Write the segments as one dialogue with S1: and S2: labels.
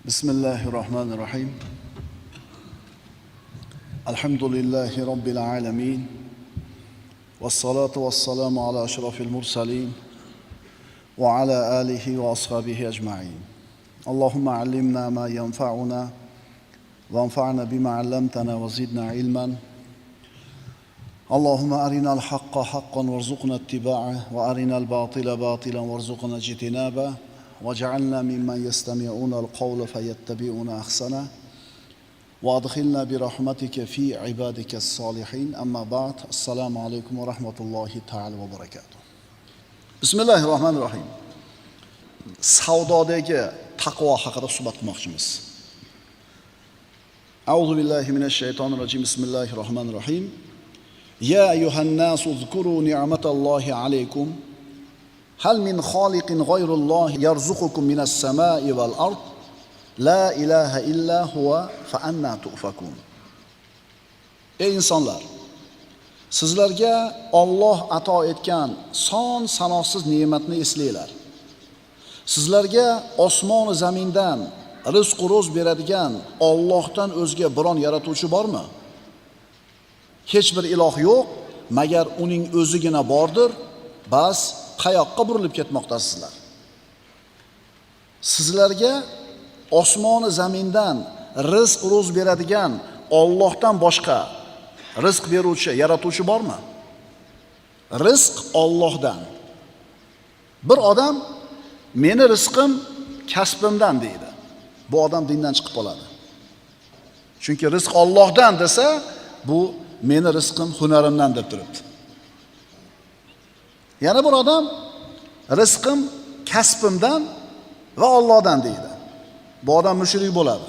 S1: Bismillahirrahmanirrahim. Alhamdulillahi Rabbil alamin. Vassalatu vassalamu ala ashrafil mursalin. Wa ala alihi wa ashabihi ajma'in. Allahumma allimna ma yanfa'una. Wanfa'na bima 'allamtana wa zidna ilman. Allahumma arina al-haqqa haqqan warzuqna ittiba'ah wa arina al-batila batilan warzuqna ijtinabah. وجعلنا ممن يستمعون القول فيتبعون أحسنه وأدخلنا برحمتك في عبادك الصالحين أما بعد السلام عليكم ورحمة الله تعالى وبركاته بسم الله الرحمن الرحيم savdodagi taqvo haqida suhbat qilmoqchimiz. A'udhu billahi minash shaytonir rojim. Bismillahir rohmanir rohim. Ya ayyuhan nasu zkuru ni'matallahi alaykum. Hal min khaliqin ghayrullohi yarzuqukum minas samai wal ard. La ilaha illa huwa fa anna tufakun. Ey insonlar, sizlarga Alloh ato etgan son sanoqsiz ne'matni eslanglar. Sizlarga osmon va zamindan rizq ro'z beradigan Allohdan o'zga biron yaratuvchi bormi? Hech bir iloh yo'q, magar uning o'zigina bordir. Bas qayoqqa burilib ketmoqdasizlar? Sizlarga osmon va zamindan rizq ro'z beradigan Allohdan boshqa rizq beruvchi, yaratuvchi bormi? Rizq Allohdan. Bir odam meni rizqim kasbimdan deydi. Bu odam dindan chiqib qoladi. Chunki rizq Allohdan desa, bu meni rizqim hunarimdan deb turibdi. Yana bir odam rizqim kasbimdan va Allohdan deydi. Bu odam mushrik bo'ladi.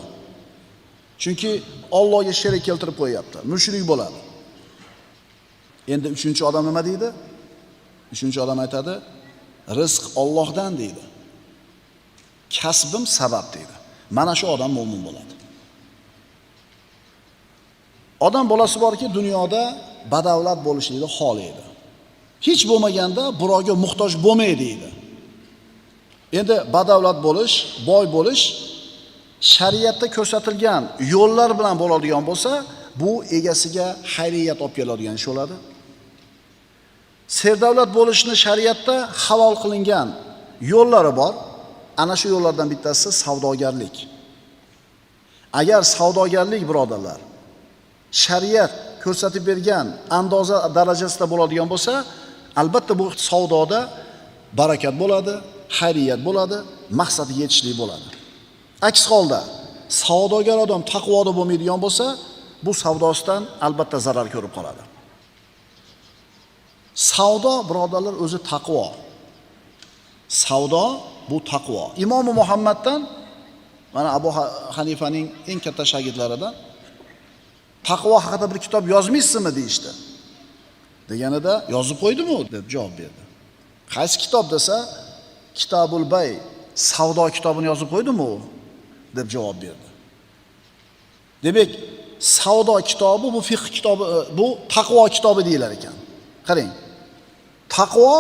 S1: Chunki Allohga sherik keltirib qo'yapti. Mushrik bo'ladi. Endi uchinchi odam nima deydi? Uchinchi odam aytadi, rizq Allohdan deydi. Kasbim sabab deydi. Mana shu odam mo'min bo'ladi. Odam bolasi borki, dunyoda badavlat bo'lishni xohlaydi. Hech bo'lmaganda birovga muhtoj bo'lmaydi deydi. Endi badavlat bo'lish, boy bo'lish shariatda ko'rsatilgan yo'llar bilan bo'ladigan bo'lsa, bu egasiga xayriyat olib keladigan ish bo'ladi. Serdavlat bo'lishni shariatda halol qilingan yo'llari bor. Ana shu yo'llardan bittasi savdogarlik. Agar savdogarlik, birodarlar, shariat ko'rsatib bergan andoza darajasida bo'ladigan bo'lsa, albatta bu savdoda barakat bo'ladi, xayriyat bo'ladi, maqsadiga yetishlik bo'ladi. Aks holda savdogar odam taqvoda bo'lmaydigan bo'lsa, bu savdosidan albatta zarar ko'rib qoladi. Savdo, birodarlar, o'zi taqvo. Savdo bu taqvo. Imom Muhammaddan, mana Abu Hanifaning eng katta shogirdlaridan, taqvo haqida bir kitob yozmaysizmi deyishdi. Deganida, yozib qo'ydimi deb javob berdi. Qaysi kitob desa, Kitobul Bay, savdo kitobini yozib qo'ydimi deb javob berdi. Demak, savdo kitobi bu fiqh kitobi, bu taqvo kitobi deyilar ekan. Qarang. Taqvo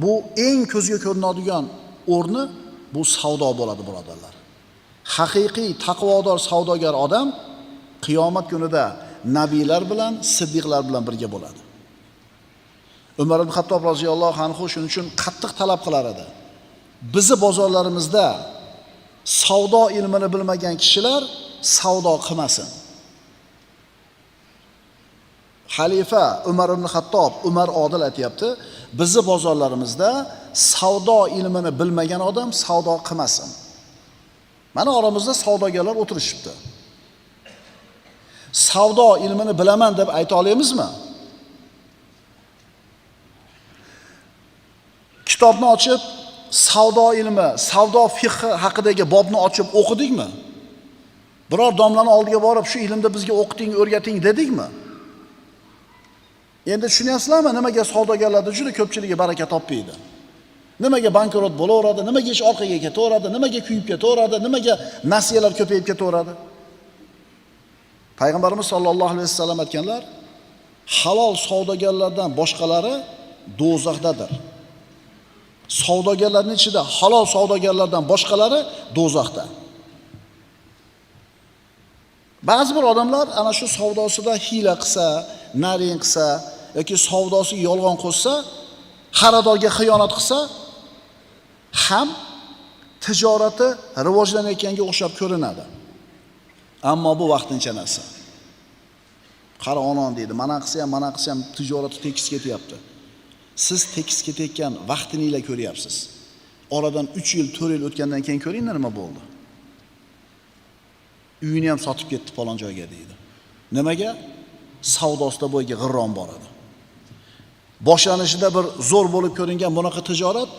S1: bu eng ko'zga ko'rinadigan o'rni bu savdo bo'ladi, birodarlar. Haqiqiy taqvodor savdogar odam qiyomat kunida nabiylar bilan, siddiqlar bilan birga bo'ladi. Umar ibn Xattob roziyallohu anhu shuning uchun qattiq talab qilar edi. Bizi bozorlarimizda savdo ilmini bilmagan kishilar savdo qilmasin. Xalifa Umar ibn Xattob, Umar odil aytayapti, bizi bozorlarimizda savdo ilmini bilmagan odam savdo qilmasin. Mana oramizda savdogarlar o'tirishibdi. Savdo ilmini bilaman deb ayta olamizmi? Kitobni ochib, savdo ilmi, savdo fiqhi haqidagi bobni ochib o'qidikmi? Biror domlani oldiga borib, shu ilmda bizga o'qiting, o'rgating dedikmi? Endi tushunyapsizlarmi, nimaga savdogarlarda juda ko'pchiligi baraka topmaydi? Nimaga bankrot bo'laveradi? Nimaga ish orqaga ketaveradi? Nimaga kuyib ketaveradi? Nimaga nasiyalar ko'payib ketaveradi? Payg'ambarimiz sollallohu alayhi vasallam aytganlar, halol savdogarlardan boshqalari do'zaxdadir. Savdogarlarning ichida halol savdogarlardan boshqalari do'zaxda. Ba'zi bir odamlar ana shu savdosida hiyla qilsa, naring qilsa yoki savdosiga yolg'on qo'shsa, xaridorga xiyonat qilsa ham tijorati rivojlanayotganga o'xshab ko'rinadi. Ammo bu vaqtincha narsa. Qara onon deydi, mana qilsa ham tijorati tekis ketyapti. Siz tekis ketayotgan vaqtiningizla ko'ryapsiz. Oradan 3 yil, 4 yil o'tgandan keyin ko'ringlar nima bo'ldi. Uyini ham sotib ketdi falon joyga deydi. Nimaga? Savdosida bo'yiga g'irrom bor edi. Boshlanishida bir zo'r bo'lib ko'ringan bunaqa tijorat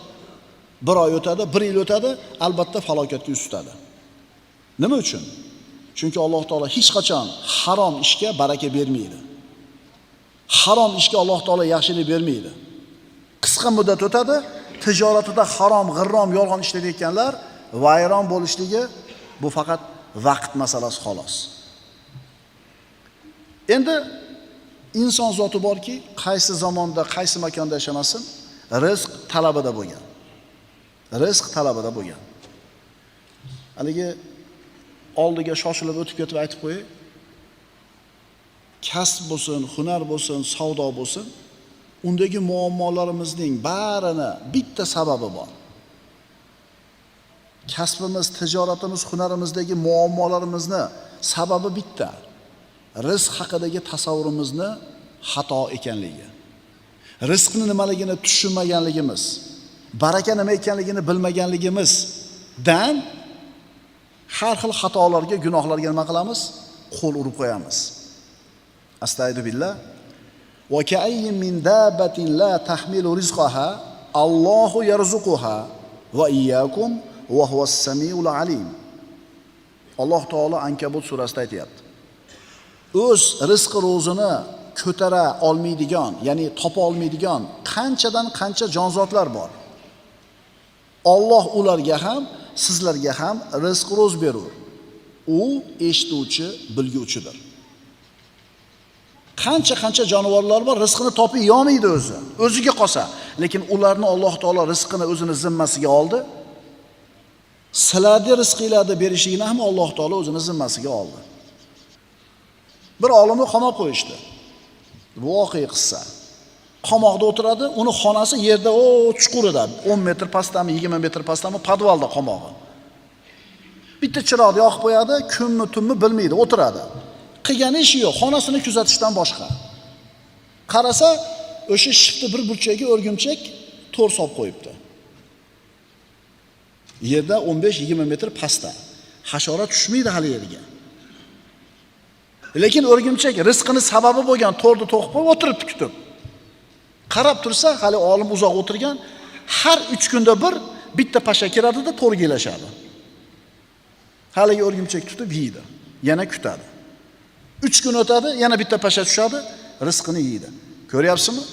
S1: 1 oy o'tadi, 1 yil o'tadi, albatta falokatga yuz tutadi. Nima uchun? Chunki Alloh taolo hech qachon harom ishga baraka bermaydi. Harom ishga Alloh taolo yaxshilik bermaydi. Qisqa muddat o'tadi, tijoratida harom, g'irrom, yolg'on ishlayotganlar vayron bo'lishligi bu faqat vaqt masalasi xolos. Endi inson zoti borki, qaysi zamonda, qaysi makonda yashamasin, rizq talabida bo'lgan. Rizq talabida bo'lgan. Haligi oldiga shoshilib o'tib ketib aytib qo'yay. Kasb bo'lsin, hunar bo'lsin, savdo bo'lsin, undagi muammolarimizning barini bitta sababi bor. Kasbimiz, tijoratimiz, hunarimizdagi muammolarimizni sababi bitta. Rizq haqidagi tasavvurimizni xato ekanligi. Rizqni nimaligini tushunmaganligimiz, baraka nima ekanligini bilmaganligimizdan har xil xatolarga, gunohlarga nima qilamiz? Qo'l urib qo'yamiz. Astagfirullah. Va ka'ayyin min dabbatin la tahmilu rizqaha Allohu yarzuquha va iyyakum va huwas samiul alim. Alloh taolo Ankabut surasida aytayapti. O'z rizqi ro'zini ko'tara olmaydigan, ya'ni topa olmaydigan qanchadan qancha jonzotlar bor. Alloh ularga ham, sizlarga ham rizq ro'z berur. U eshituvchi, bilguvchidir. Qancha jonivorlar bor, rizqini topib yolmaydi o'zi. O'ziga qolsa, lekin ularni Alloh taolo rizqini o'zini zimmasiga oldi. Sizlarga rizqinglarni berishligini ham Alloh taolo o'zini zimmasiga oldi. Bir olimni qamab qo'yishdi. Bu voqea qissa. Qamoqda o'tiradi, uni xonasi yerda chuqurida, 10 metr pastami, 20 metr pastami, podvalda qamog'i. Bitta chiroqni yoqib qo'yadi, kunmi, tunmi bilmaydi, o'tiradi. Qilgan ishi yo'q, xonasini kuzatishdan boshqa. Qarasa, o'sha shiftni bir burchagiga o'rgimchak to'r solib qo'yibdi. Yerda 15-20 metr pastda. Hasharot tushmaydi hali yerga. Lekin o'rgimchak rizqini sababi bo'lgan to'rni to'qib qo'yib o'tiribdi kutib. Qarab tursa, hali olim uzoq o'tirgan, har 3 kunda bir bitta pasha kiradi-da to'rga ilashadi. Haligi o'rgimchak tutib yeydi, yana kutadi. 3 kun o'tadi, yana bitta pasha tushadi, rizqini yeydi. Ko'ryapsizmi?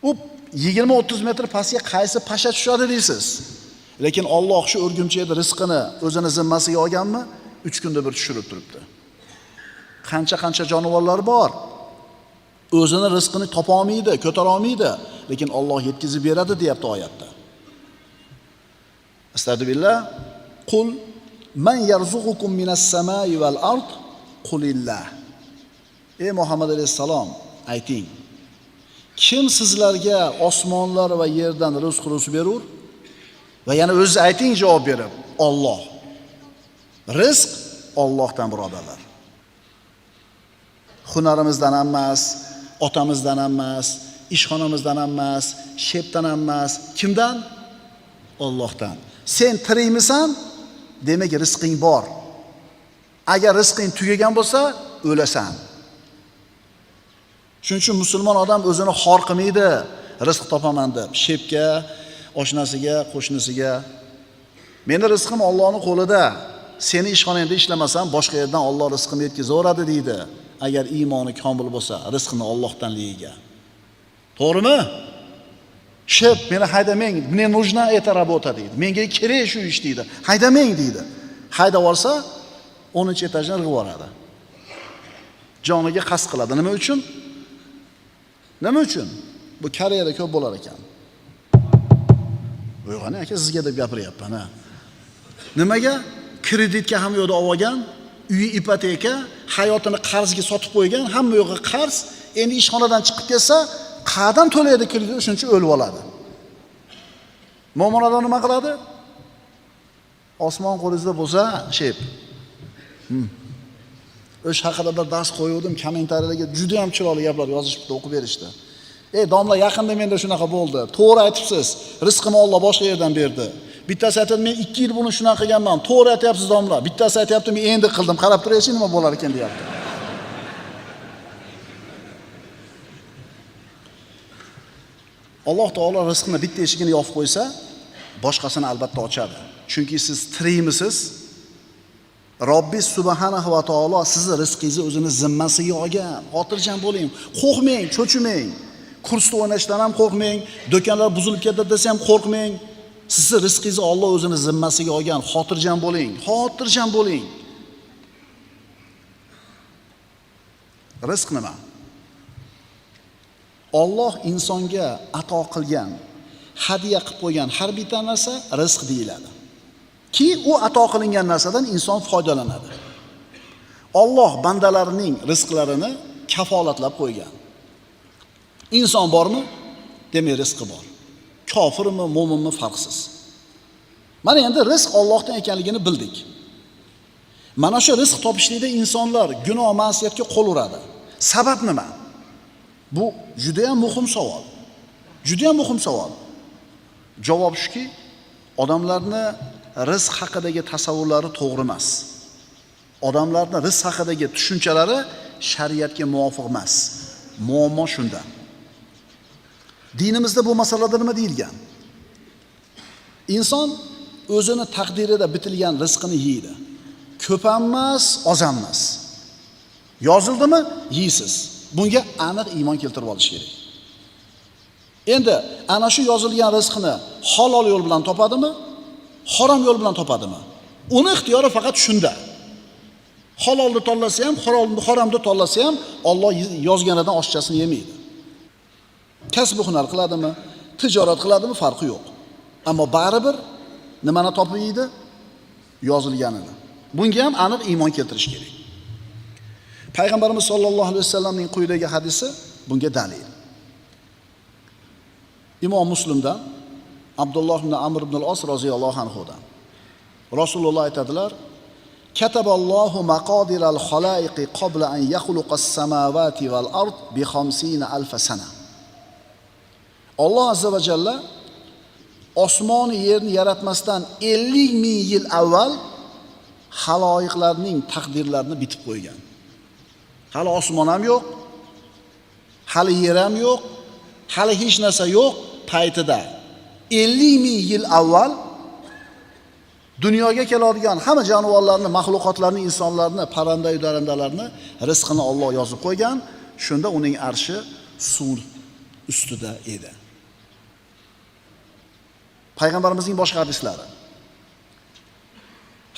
S1: U 20-30 metr pastga qaysi pasha tushadi deysiz. Lekin Alloh shu o'rgimchakning rizqini o'zini zimmasiga olganmi? 3 kunda bir tushirib turibdi. Qancha jonivorlar bor. O'zini rizqini topa olmaydi, ko'tara olmaydi, lekin Alloh yetkazib beradi deyapti oyatda. Astagfirullah. Qul man yarzuqukum minas samai val ard qulillah. Ey Muhammad alayhisalom, ayting. Kim sizlarga osmonlar va yerdan rizq berur? Va yana o'zi ayting javob berib, Alloh. Rizq Allohdan birodarlar. Hunarimizdan emas, otamizdan emas, ishxonamizdan emas, shepdan emas, kimdan? Allohdan. Sen tirikmisan? Demak rizqing bor. Agar rizqing tugagan bo'lsa, o'lasan. Shuning uchun musulmon odam o'zini xor qilmaydi, rizq topaman deb, shepga, oshnasiga, qo'shnisiga. Meni rizqim Allohning qo'lida. Seni ishxonangda ishlamasam, boshqa yerdan Alloh rizqini yetkazaveradi deydi. Agar iymoni komil bo'lsa, rizqini Allohdanligiga. To'g'rimi? Shep, meni haydamang, мне нужна эта работа deydi. Menga kerak shu ish deydi. Haydamang deydi. Haydab olsa, 10-etajdan irg'ib yuboradi. Joniga qasd qiladi. Nima uchun? Nima uchun? Bu Koreyada ko'p bo'lar ekan. Uyg'oning aka, sizga deb gapiryapman, ha. Nimaga? Kreditga ham yo'lda olgan, uyi ipoteka, hayotini qarzga sotib qo'ygan, hamma yo'g'i qarz, endi ishxonadan chiqib kelsa, qadam to'laydi kredit, shuncha o'lib oladi. Mo'min odam nima qiladi? Osmon qo'lingizda bo'lsa, shep. O'sha haqida bir dars qo'yuvdim, kommentariyalarga juda ham chiroyli gaplar yozishibdi, o'qib berishdi. Domla, yaqinda menda shunaqa bo'ldi. To'g'ri aytibsiz. Rizqimni Alloh boshqa yerdan berdi. Bittasi aytadi, men 2 yil buni shunaqa qilganman. To'g'ri aytyapsiz, domla. Bittasi aytayapti, men endi qildim. Qarab turaychi, nima bo'lar ekan deyapti. Alloh taolo rizqni bitta eshigini yopib qo'ysa, boshqasini albatta ochadi. Chunki siz tirikmisiz? Robbis subhanahu va taolo sizni rizqingizni o'zini zimmasiga olgan. Xotirjam bo'ling, qo'rqmang, cho'chimang. Kursda o'ynashdan ham qo'rqmang, do'konlar buzilib ketadi desa ham qo'rqmang. Sizni rizqingizni Alloh o'zini zimmasiga olgan. Xotirjam bo'ling, xotirjam bo'ling. Rizq nima? Alloh insonga ato qilgan, hadiya qilib qo'ygan har bitta narsa rizq deyiladi. Ki u ato qilingan narsadan inson foydalanadi. Alloh bandalarining rizqlarini kafolatlab qo'ygan. Inson bormi? Demak, rizqi bor. Kofirmi, mo'minmi farqsiz. Mana endi rizq Allohdan ekanligini bildik. Mana shu rizq topishlikda insonlar gunoh, ma'siyatga qo'l uradi. Sabab nima? Bu juda ham muhim savol. Juda ham muhim savol. Javob shuki, odamlarni rizq haqidagi tasavvurlari to'g'ri emas. Odamlarning rizq haqidagi tushunchalari shariatga muvofiq emas. Muammo shunda. Dinimizda bu masalada nima deyilgan? Inson o'zini taqdirida bitilgan rizqini yeydi. Ko'p ham emas, oz ham emas. Yozildimi? Yeysiz. Bunga aniq iymon keltirib olish kerak. Endi ana shu yozilgan rizqni halol yo'l bilan topadimi? Harom yo'l bilan topadimi? Uni ixtiyori faqat shunda. Halolni tanlasa ham, haromni tanlasa ham Alloh yozganidan oshchasini yemaydi. Kasb hunar qiladimi, tijorat qiladimi farqi yo'q. Ammo baribir nimani topib yeydi? Yozilganini. Bunga ham aniq iymon keltirish kerak. Payg'ambarimiz sollallohu alayhi vasallamning quyidagi hadisi bunga dalil. Imom Muslimdan Abdulloh ibn Amr ibn al-As roziyallohu anhudan Rasululloh aytadilar: "Kataballohu maqodiral xalaiqi qabla an yakhluqas samawati val ard bi 50,000 sana." Alloh azza va jalla osmon yerni yaratmasdan 50,000 yil avval haloyiqlarning taqdirlarini bitib qo'ygan. Hali osmon ham yo'q, hali yer ham yo'q, hali hech narsa yo'q paytida 50,000 yil avval dunyoga keladigan hamma jonivorlarni, maxluqotlarni, insonlarni, parranda darandalarni rizqini Alloh yozib qo'ygan. Shunda uning arshi suv ustida edi. Payg'ambarimizning boshqa hadislari.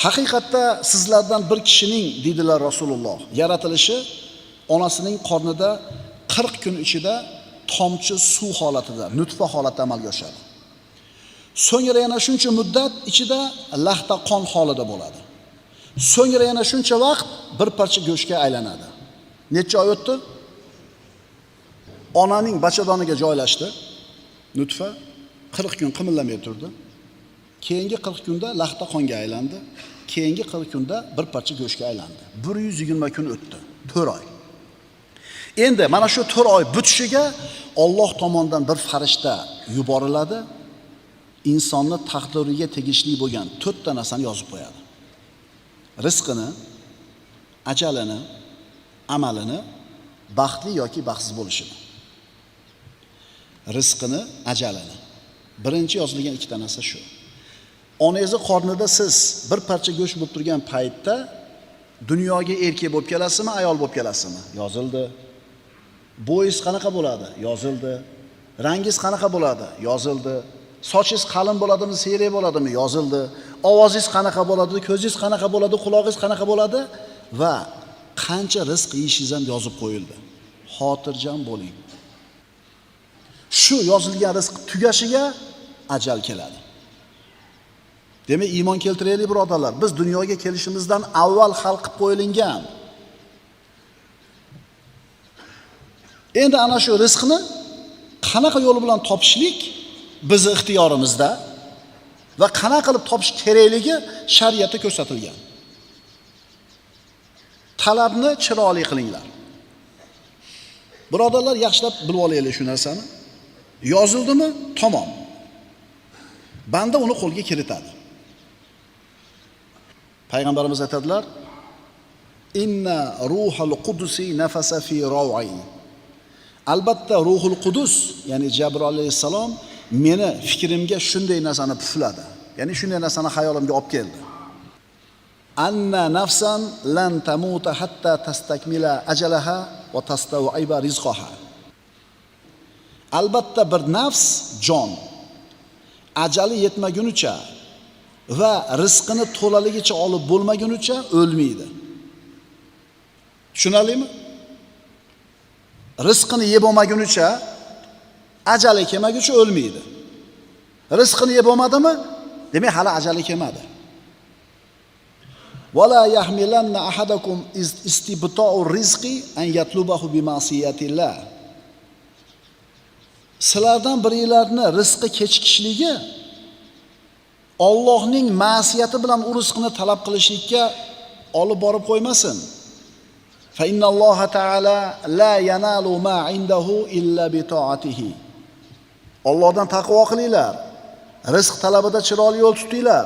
S1: Haqiqatda sizlardan bir kishining, dedilar Rasululloh, yaratilishi onasining qornida 40 kun ichida tomchi suv holatida, nutfa holatida amalga oshadi. So'ngra yana shuncha muddat ichida lahta qon holida bo'ladi. So'ngra yana shuncha vaqt bir parcha go'shtga aylanadi. Necha oy o'tdi? Onaning bachadoniga joylashdi. Nutfa 40 kun qimillamay turdi. Keyingi 40 kunda lahta qonga aylandi. Keyingi 40 kunda bir parcha go'shtga aylandi. 120 kun o'tdi. 4 oy. Endi mana shu 4 oy bitishiga Alloh tomonidan bir farishta yuboriladi. Insonni taqdiriga tegishli bo'lgan 4 ta narsani yozib qo'yadi. Rizqini, ajalini, amalini, baxtli yoki baxtsiz bo'lishini. Rizqini, ajalini. Birinchi yozilgan 2 ta narsa shu. Onangizni qornida siz bir parcha go'sht bo'lib turgan paytda dunyoga erkak bo'lib kelasizmi, ayol bo'lib kelasizmi? Yozildi. Bo'yingiz qanaqa bo'ladi? Yozildi. Rangingiz qanaqa bo'ladi? Yozildi. Sochingiz qalin bo'ladimi, siyrak bo'ladimi? Yozildi. Ovozingiz qanaqa bo'ladi? Ko'zingiz qanaqa bo'ladi? Quloqingiz qanaqa bo'ladi? Va qancha rizq yeyishingiz ham yozib qo'yildi. Xotirjam bo'ling. Shu yozilgan rizq tugashiga ajal keladi. Demak, iymon keltiraylik birodarlar. Biz dunyoga kelishimizdan avval hal qilib qo'yilgan. Endi ana shu rizqni qanaqa yo'l bilan topishlik bizning ixtiyorimizda va qanaqa qilib topish kerakligi shariatda ko'rsatilgan. Talabni chiroyli qilinglar. Birodarlar, yaxshilab bilib olaylik shu narsani. Yozildimi? Tamom. Banda uni qo'lga kiritadi. Payg'ambarimiz aytadilar: "Inna ruhul qudusi nafasa fi raw'i." Albatta Ruhul Qudus, ya'ni Jabroil alayhissalom meni fikrimga shunday narsani pufladi. Ya'ni shunday narsani xayolimga olib keldi. Anna nafsan lan tamuta hatta tastakmila ajalaha va tastawiba rizqaha. Albatta bir nafs, jon ajali yetmagunicha va rizqini to'laligicha olib bo'lmagunicha o'lmaydi. Tushunarlimi? Rizqini yeb olmagunicha, ajali kelmaguncha o'lmaydi. Rizqini yeb olmadimi? Demak, hali ajali kelmadi. Wala yahmilanna ahadakum istibta'ur rizqi an yatlubahu bi ma'siyatillah. Sizlardan biringlarni rizqi kechikishligi Allohning ma'siyati bilan u rizqni talab qilishlikka olib borib qo'ymasin. Fa innalloha ta'ala la yanalu ma indahu illa bi ta'atihi. Allohdan taqvo qilinglar. Rizq talabida chiroyli yo'l tutinglar.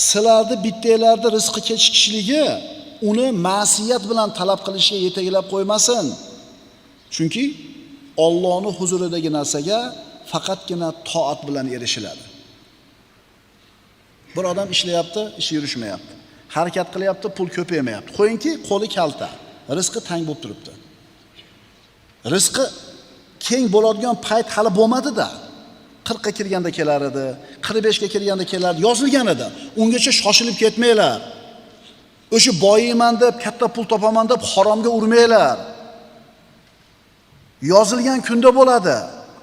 S1: Sizlarni bittanglarni rizqi kechikishligi uni ma'siyat bilan talab qilishga yetaklab qo'ymasin. Chunki Allohning huzuridagi narsaga faqatgina toat bilan erishiladi. Bir odam ishlayapti, ishi yurishmayapti. Harakat qilyapti, pul ko'paymayapti. Qo'yingki, qo'li kalta. Rizqi tang bo'lib turibdi. Rizqi keng bo'ladigan payt hali bo'lmadi-da. 40 ga kirganda kelar edi, 45 ga kirganda kelardi, yozilgan edi. Ungacha shoshilib ketmanglar. O'sha boyiyman deb, katta pul topaman deb haromga urmanglar. Yozilgan kunda bo'ladi.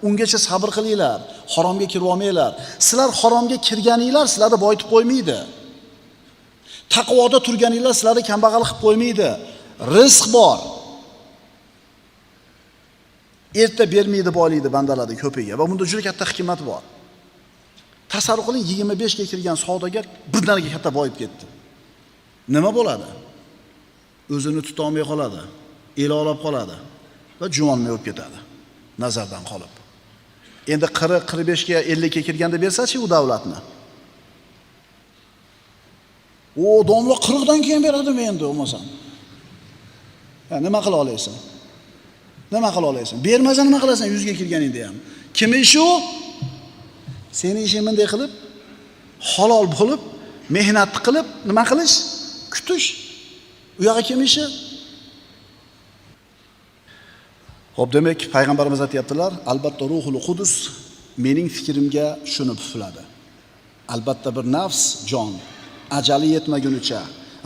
S1: Ungacha sabr qilinglar, haromga kirib olmanglar. Sizlar haromga kirganinglar sizlarni boyitib qo'ymaydi. Taqvoda turganinglar sizlarni kambag'al qilib qo'ymaydi. Rizq bor. Erta bermaydi boylikni bandalarning ko'piga va bunda juda katta hikmat bor. Tasavvur qiling, 25 ga kirgan savdogar birdaniga katta boyib ketdi. Nima bo'ladi? O'zini tuta olmay qoladi, elolab qoladi va jumonmay o'tib ketadi, nazardan qolib. Endi 40-45 ga 50 ga kirganda bersa-chi u davlatni. O, domla 40 dan keyin beradimi endi bo'lmasam? Nima qila olasan? Nima qila olasan? Bermasa nima qilasan 100 ga kirganingda ham? Kim ishi u? Seni ishing bunday qilib, halol bo'lib, mehnat qilib, nima qilish? Kutish. U yoqqa kim ishi? Xo'p, demak, payg'ambarimiz aytibdilar, albatta Ruhul Qudus mening fikrimga shuni pufladi. Albatta bir nafs, jon ajali yetmagunicha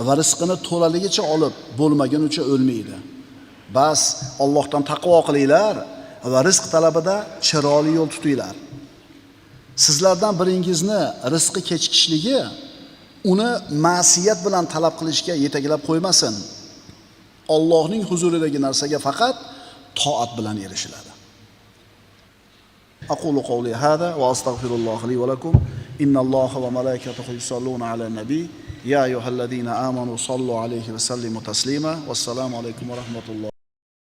S1: va rizqini to'laligicha olib bo'lmagunicha o'lmaydi. Bas Allohdan taqvo qilinglar va rizq talabida chiroyli yo'l tutinglar. Sizlardan biringizni rizqi kechikishligi uni ma'siyat bilan talab qilishga yetaklab qo'ymasin. Allohning huzuridagi narsaga faqat toat bilan erishiladi. Aqulu qawli hada va astaghfirulloh li va lakum. Innalloha va malaikatahu yusalluna alan nabiy. Ya ayyuhallazina amanu sallu alayhi va sallimu taslima. Vassalomu alaykum va rahmatulloh.